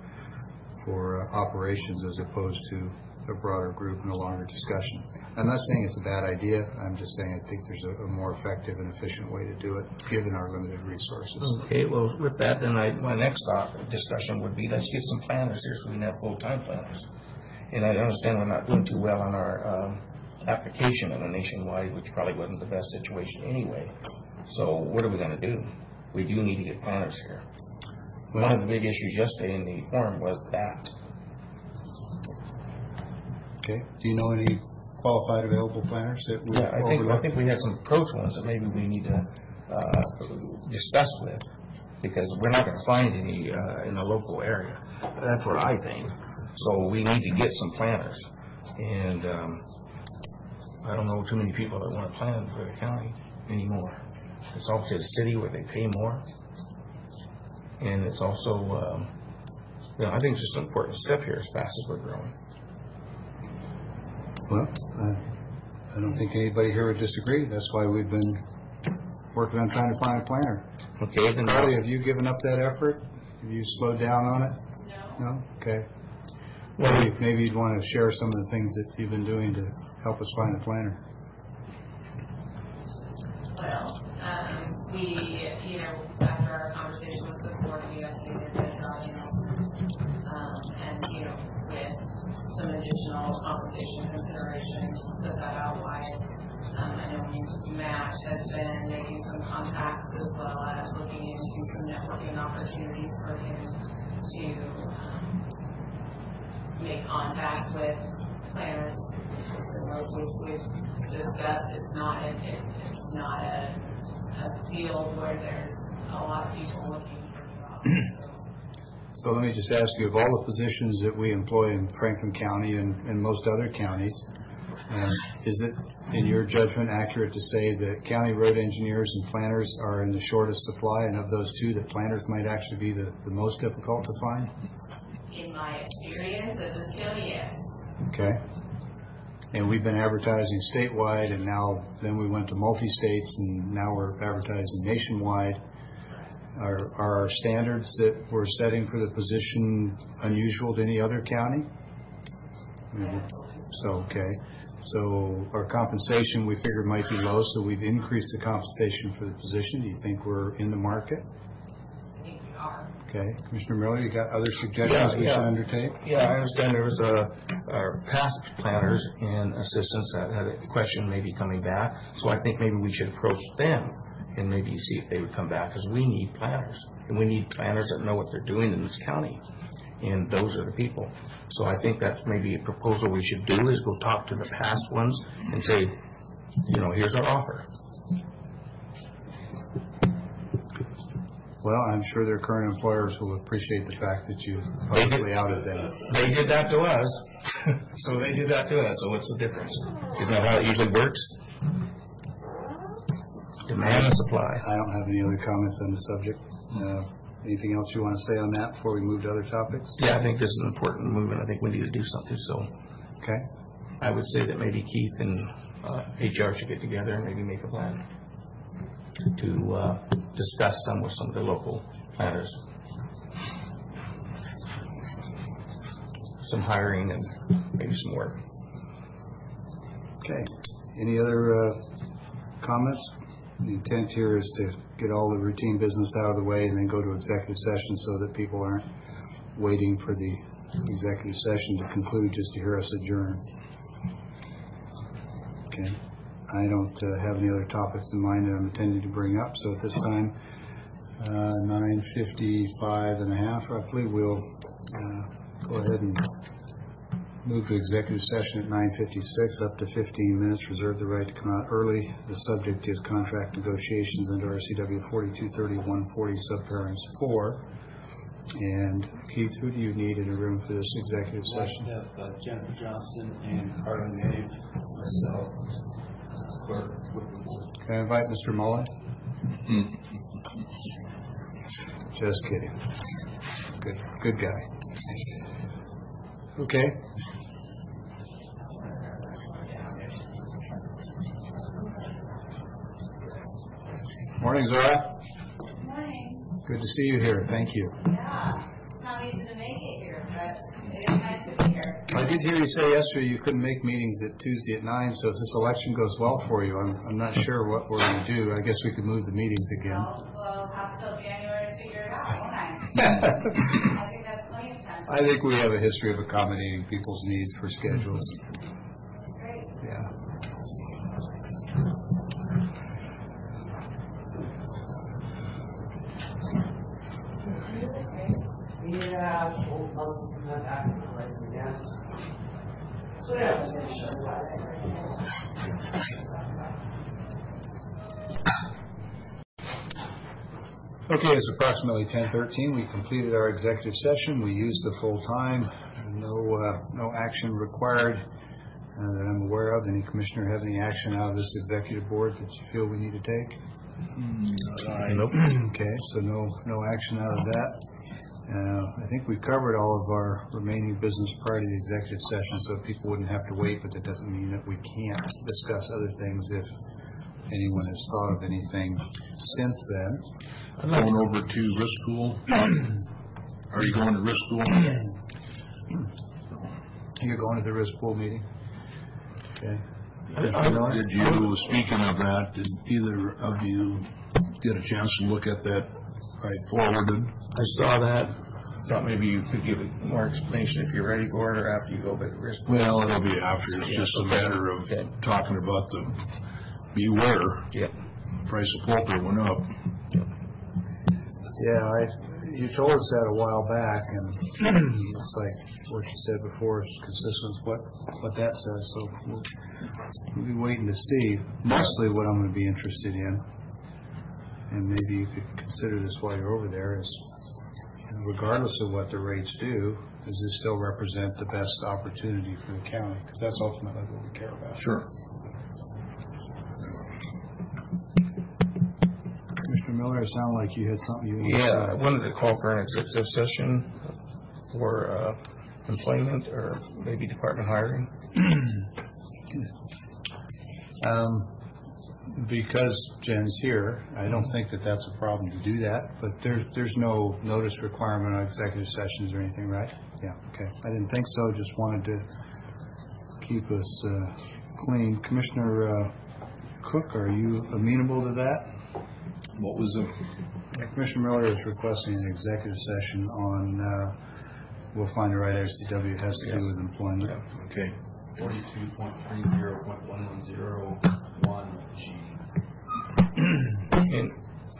operations as opposed to a broader group and a longer discussion. I'm not saying it's a bad idea. I'm just saying I think there's a more effective and efficient way to do it, given our limited resources. Okay, well, with that, then my next discussion would be, let's get some planners here so we can have full-time planners. And I understand we're not doing too well on our application on a nationwide, which probably wasn't the best situation anyway. So what are we going to do? We do need to get planners here. One of the big issues yesterday in the forum was that. Okay. Do you know any qualified available planners that we I think we have some approach ones that maybe we need to discuss with, because we're not going to find any in the local area. That's what I think. So we need to get some planners, and I don't know too many people that want to plan for the county anymore. It's obviously a city where they pay more, and it's also, I think it's just an important step here as fast as we're growing. Well, I don't think anybody here would disagree. That's why we've been working on trying to find a planner. Okay, then Carly, have you given up that effort? Have you slowed down on it? No? Okay. Well, maybe you'd want to share some of the things that you've been doing to help us find a planner. Well, after our conversation with the board, we updated the documents, and, with some additional compensation considerations, put that out wide. I know Matt has been making some contacts as well as looking into some networking opportunities for him to make contact with planners. We've discussed it's not a field where there's a lot of people looking for jobs. So let me just ask you, of all the positions that we employ in Franklin County and most other counties, is it, in your judgment, accurate to say that county road engineers and planners are in the shortest supply, and of those two, that planners might actually be the most difficult to find? In my experience of this county, yes. Okay. And we've been advertising statewide, and then we went to multi-states, and now we're advertising nationwide. Are our standards that we're setting for the position unusual to any other county? Okay. So our compensation, we figured, might be low, so we've increased the compensation for the position. Do you think we're in the market? I think we are. Okay. Commissioner Miller, you got other suggestions we should undertake? Yeah, I understand there was our past planners and assistants that had a question maybe coming back, so I think maybe we should approach them and maybe see if they would come back, because we need planners, and we need planners that know what they're doing in this county, and those are the people. So I think that's maybe a proposal we should do, is go talk to the past ones and say, here's our offer. Well, I'm sure their current employers will appreciate the fact that you publicly outed them. They did that to us. So they did that to us, so what's the difference? Isn't that how it usually works? Demand and supply. I don't have any other comments on the subject. Anything else you want to say on that before we move to other topics? Yeah, I think this is an important movement. I think we need to do something. So, okay. I would say that maybe Keith and HR should get together and maybe make a plan to discuss with some of the local planners. some hiring and maybe some work. Okay. Any other comments? The intent here is to get all the routine business out of the way and then go to executive session so that people aren't waiting for the executive session to conclude just to hear us adjourn. Okay. I don't have any other topics in mind that I'm intending to bring up, so at this time, 9:55 and a half roughly, we'll go ahead and move to executive session at 9:56, up to 15 minutes. Reserve the right to come out early. The subject is contract negotiations under RCW 4230-140, subparents 4. And Keith, who do you need in a room for this executive session? We have Jennifer Johnson and Carla Nave, myself, clerk with the board. Can I invite Mr. Mullen? Just kidding. Good guy. Okay. Morning, Zora. Morning. Good to see you here. Thank you. Yeah, it's not easy to make it here, but it is nice to be here. I did hear you say yesterday you couldn't make meetings at Tuesday at 9, so if this election goes well for you, I'm not sure what we're going to do. I guess we could move the meetings again. We'll have till January to figure it out, won't I? I think that's plenty of time. I think we have a history of accommodating people's needs for schedules. Great. Yeah. Yeah, old muscles and that active legs again. So yeah, just gonna show you. Okay, it's approximately 10:13. We completed our executive session. We used the full time. No action required that I'm aware of. Any commissioner have any action out of this executive board that you feel we need to take? Nope. Okay, so no action out of that. I think we've covered all of our remaining business prior to the executive session, so people wouldn't have to wait, but that doesn't mean that we can't discuss other things if anyone has thought of anything since then. I'm going over to risk pool. Are you going to risk pool? You're going to the risk pool meeting? Okay. Did you, speaking of that, did either of you get a chance to look at that I forwarded? I saw that. Thought maybe you could give it more explanation if you're ready for it or after you go back to risk. Well, it'll be after. It's just a matter of talking about the beware. Yep. Price of poultry went up. Yeah, you told us that a while back, and it's like what you said before is consistent with what that says, so we'll be waiting to see. Mostly what I'm going to be interested in, and maybe you could consider this while you're over there, is regardless of what the rates do, does this still represent the best opportunity for the county? Because that's ultimately what we care about. Sure. Mr. Miller, it sounded like you had something you wanted to say. Yeah, I wanted to call for an executive session for employment or maybe department hiring. Because Jen's here, I don't think that that's a problem to do that, but there's no notice requirement on executive sessions or anything, right? Yeah, okay. I didn't think so, just wanted to keep us clean. Commissioner Cook, are you amenable to that? What was the? Commissioner Miller is requesting an executive session on, we'll find the right RCW, it has to do with employment. Okay. 42.30.110.1G.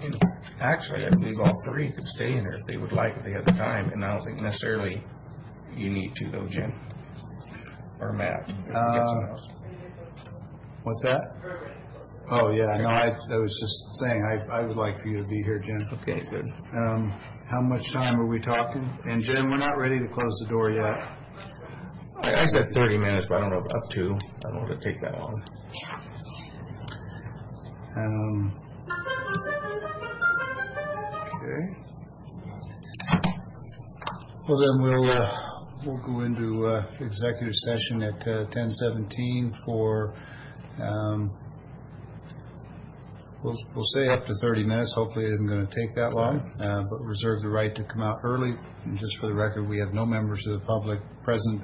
And actually, I believe all three could stay in there if they would like, if they have the time, and I don't think necessarily you need to, though, Jim. Or Matt. What's that? Oh, yeah, no, I was just saying, I would like for you to be here, Jen. Okay, good. How much time are we talking? And Jen, we're not ready to close the door yet. I said 30 minutes, but I don't know if up to. I don't know if it'll take that long. Okay. Well, then we'll go into executive session at 10:17 for. We'll say up to 30 minutes. Hopefully it isn't going to take that long, but reserve the right to come out early. And just for the record, we have no members of the public present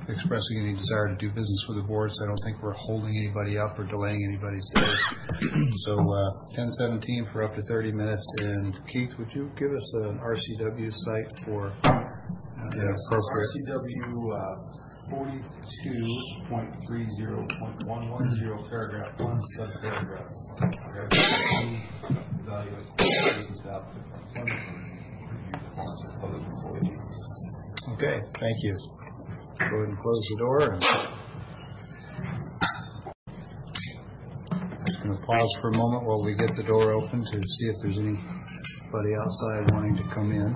expressing any desire to do business with the board, so I don't think we're holding anybody up or delaying anybody's day. So 10:17 for up to 30 minutes. And Keith, would you give us an RCW site for appropriate? RCW 42.30.110, paragraph 1, subparagraph. Value of business output from employment review performance of public employees. Okay, thank you. Go ahead and close the door. I'm going to pause for a moment while we get the door open to see if there's anybody outside wanting to come in.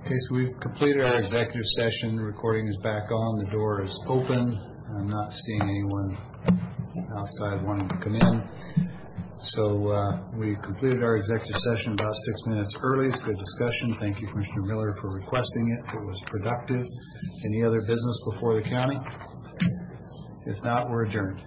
Okay, so we've completed our executive session. The recording is back on. The door is open. I'm not seeing anyone outside wanting to come in. So we completed our executive session about 6 minutes early. It's good discussion. Thank you, Commissioner Miller, for requesting it. It was productive. Any other business before the county? If not, we're adjourned.